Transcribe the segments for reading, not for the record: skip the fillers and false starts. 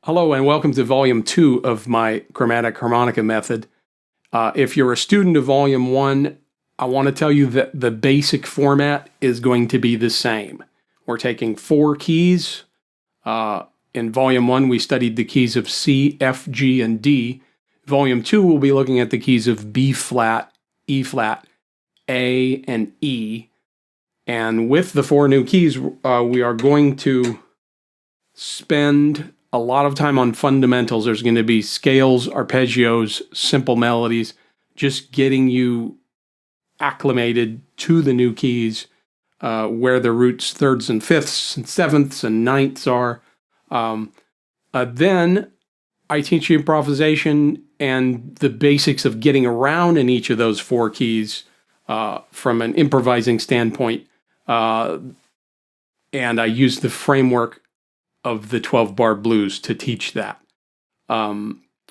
Hello and welcome to Volume 2 of my Chromatic Harmonica method. If you're a student of Volume 1, I want to tell you that the basic format is going to be the same. We're taking 4 keys. In Volume 1, we studied the keys of C, F, G, and D. Volume 2, we'll be looking at the keys of B flat, E flat, A, and E. And with the 4 new keys, we are going to spend a lot of time on fundamentals. There's going to be scales, arpeggios, simple melodies, just getting you acclimated to the new keys, where the roots, thirds and fifths and sevenths and ninths are. Then I teach you improvisation and the basics of getting around in each of those 4 keys from an improvising standpoint. And I use the framework of the 12-bar blues to teach that.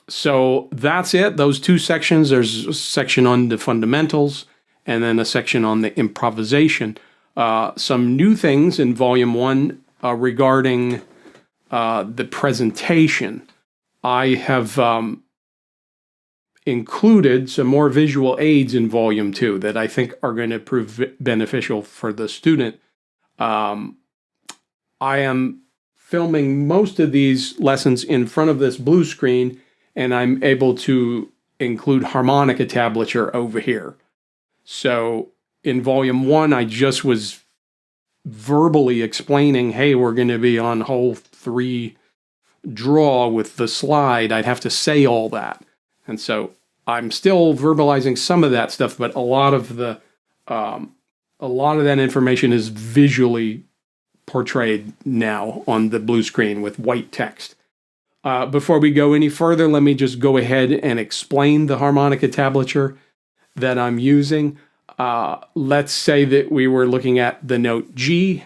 So that's it. Those 2 sections. There's a section on the fundamentals and then a section on the improvisation. Some new things in Volume 1 regarding the presentation. I have included some more visual aids in Volume 2 that I think are going to prove beneficial for the student. I am filming most of these lessons in front of this blue screen, and I'm able to include Harmonica Tablature over here. So in Volume 1, I just was verbally explaining, hey, we're going to be on hole 3 draw with the slide. I'd have to say all that. And so I'm still verbalizing some of that stuff, but a lot of that information is visually portrayed now on the blue screen with white text. Before we go any further, let me just go ahead and explain the harmonica tablature that I'm using. Let's say that we were looking at the note G,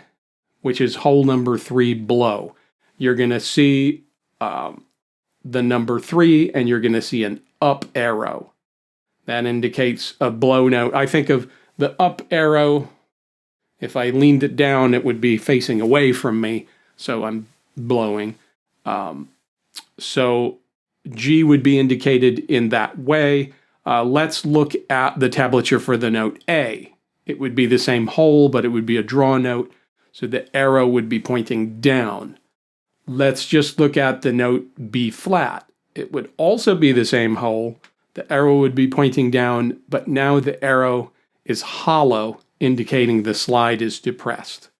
which is hole number 3 below. You're going to see the number 3, and you're going to see an up arrow. That indicates a blow note. I think of the up arrow. If I leaned it down, it would be facing away from me, so I'm blowing. So G would be indicated in that way. Let's look at the tablature for the note A. It would be the same hole, but it would be a draw note, so the arrow would be pointing down. Let's just look at the note B flat. It would also be the same hole. The arrow would be pointing down, but now the arrow is hollow, indicating the slide is depressed.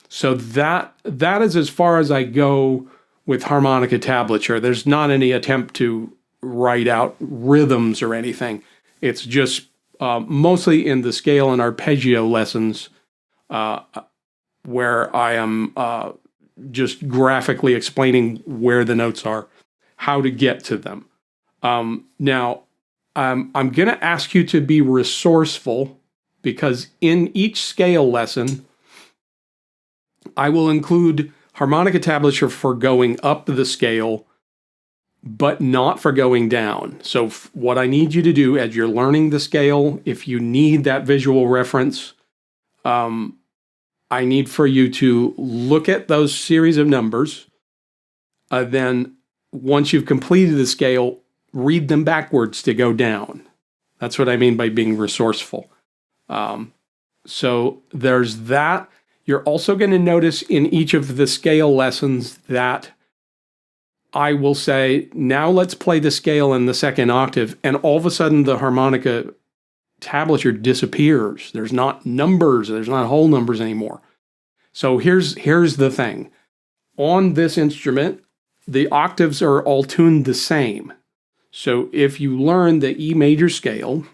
So that is as far as I go with harmonica tablature. There's not any attempt to write out rhythms or anything. It's just mostly in the scale and arpeggio lessons where I am just graphically explaining where the notes are, how to get to them. Now, I'm going to ask you to be resourceful, because in each scale lesson, I will include harmonica tablature for going up the scale, but not for going down. So what I need you to do as you're learning the scale, if you need that visual reference, I need for you to look at those series of numbers. Then once you've completed the scale, read them backwards to go down. That's what I mean by being resourceful. So there's that. You're also going to notice in each of the scale lessons that I will say, now let's play the scale in the 2nd octave, and all of a sudden the harmonica tablature disappears. There's not numbers, there's not whole numbers anymore. So here's the thing. On this instrument, the octaves are all tuned the same. So if you learn the E major scale,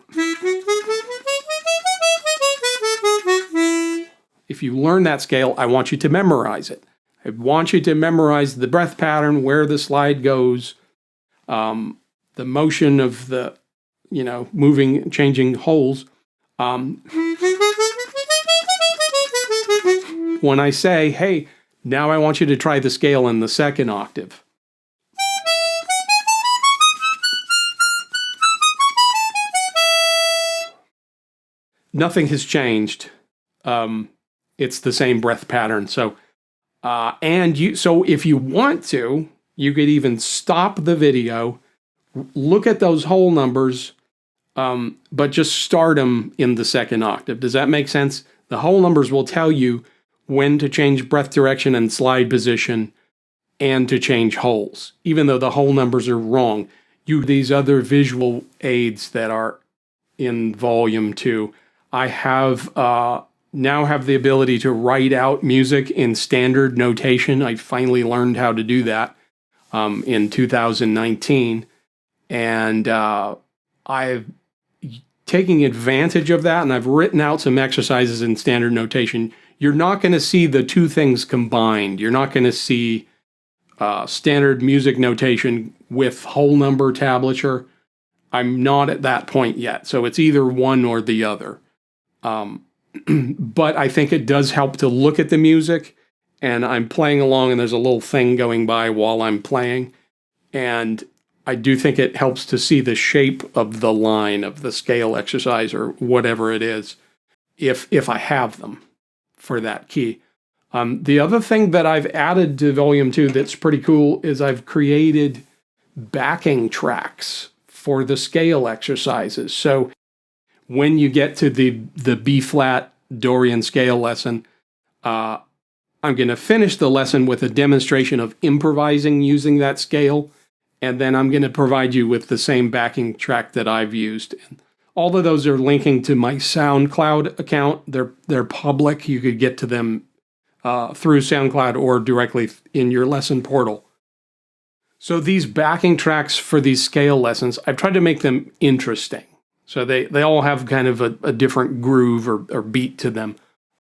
if you learn that scale, I want you to memorize it. I want you to memorize the breath pattern, where the slide goes, the motion of the, moving, changing holes. When I say, hey, now I want you to try the scale in the 2nd octave. Nothing has changed. It's the same breath pattern. So if you want to, You could even stop the video, look at those whole numbers, but just start them in the second octave. Does that make sense? The whole numbers will tell you when to change breath direction and slide position and to change holes, even though the whole numbers are wrong. These other visual aids that are in volume 2. I have now have the ability to write out music in standard notation. I finally learned how to do that in 2019. And I've taking advantage of that, and I've written out some exercises in standard notation. You're not going to see the two things combined. You're not going to see standard music notation with whole number tablature. I'm not at that point yet, so it's either one or the other. But I think it does help to look at the music, and I'm playing along, and there's a little thing going by while I'm playing, and I do think it helps to see the shape of the line of the scale exercise or whatever it is, if I have them for that key. The other thing that I've added to Volume 2 that's pretty cool is I've created backing tracks for the scale exercises. So when you get to the B-flat Dorian scale lesson, I'm going to finish the lesson with a demonstration of improvising using that scale, and then I'm going to provide you with the same backing track that I've used. And all of those are linking to my SoundCloud account. They're public. You could get to them through SoundCloud or directly in your lesson portal. So these backing tracks for these scale lessons, I've tried to make them interesting. So they all have kind of a different groove or beat to them.